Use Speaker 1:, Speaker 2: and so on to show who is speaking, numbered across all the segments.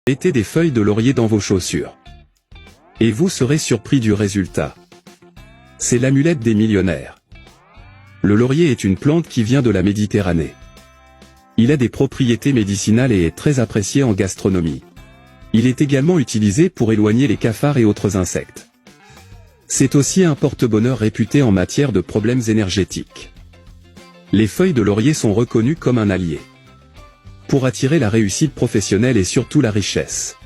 Speaker 1: Mettez des feuilles de laurier dans vos chaussures. Et vous serez surpris du résultat. C'est l'amulette des millionnaires. Le laurier est une plante qui vient de la Méditerranée. Il a des propriétés médicinales et est très apprécié en gastronomie. Il est également utilisé pour éloigner les cafards et autres insectes. C'est aussi un porte-bonheur réputé en matière de problèmes énergétiques. Les feuilles de laurier sont reconnues comme un allié pour attirer la réussite professionnelle et surtout la richesse.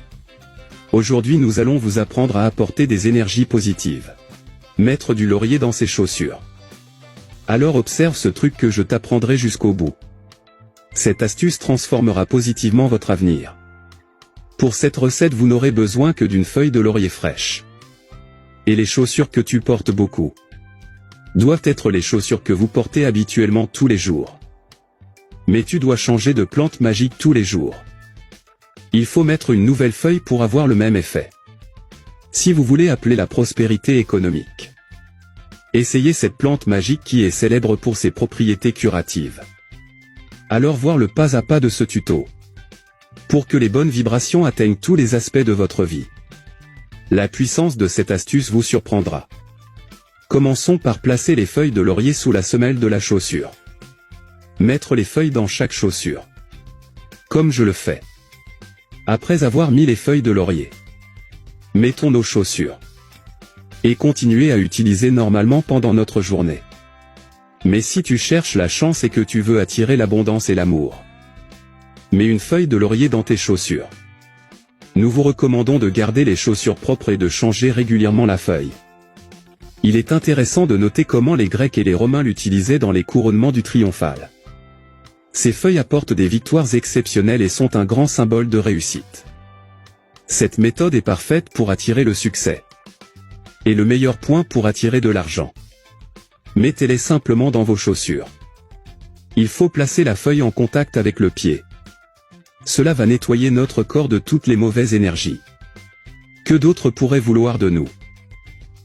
Speaker 1: Aujourd'hui nous allons vous apprendre à apporter des énergies positives. Mettre du laurier dans ses chaussures. Alors observe ce truc que je t'apprendrai jusqu'au bout. Cette astuce transformera positivement votre avenir. Pour cette recette vous n'aurez besoin que d'une feuille de laurier fraîche. Et les chaussures que tu portes beaucoup doivent être les chaussures que vous portez habituellement tous les jours. Mais tu dois changer de plante magique tous les jours. Il faut mettre une nouvelle feuille pour avoir le même effet. Si vous voulez appeler la prospérité économique, essayez cette plante magique qui est célèbre pour ses propriétés curatives. Alors voir le pas à pas de ce tuto. Pour que les bonnes vibrations atteignent tous les aspects de votre vie. La puissance de cette astuce vous surprendra. Commençons par placer les feuilles de laurier sous la semelle de la chaussure. Mettre les feuilles dans chaque chaussure. Comme je le fais. Après avoir mis les feuilles de laurier, mettons nos chaussures. Et continuez à utiliser normalement pendant notre journée. Mais si tu cherches la chance et que tu veux attirer l'abondance et l'amour, mets une feuille de laurier dans tes chaussures. Nous vous recommandons de garder les chaussures propres et de changer régulièrement la feuille. Il est intéressant de noter comment les Grecs et les Romains l'utilisaient dans les couronnements du triomphal. Ces feuilles apportent des victoires exceptionnelles et sont un grand symbole de réussite. Cette méthode est parfaite pour attirer le succès. Et le meilleur point pour attirer de l'argent. Mettez-les simplement dans vos chaussures. Il faut placer la feuille en contact avec le pied. Cela va nettoyer notre corps de toutes les mauvaises énergies. Que d'autres pourraient vouloir de nous?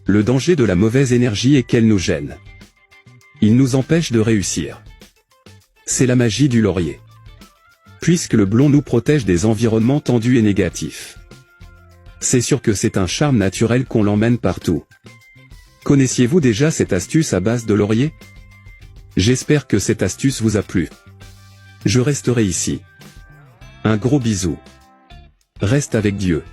Speaker 1: Le danger de la mauvaise énergie est qu'elle nous gêne. Il nous empêche de réussir. C'est la magie du laurier. Puisque le blond nous protège des environnements tendus et négatifs. C'est sûr que c'est un charme naturel qu'on l'emmène partout. Connaissiez-vous déjà cette astuce à base de laurier? J'espère que cette astuce vous a plu. Je resterai ici. Un gros bisou. Reste avec Dieu.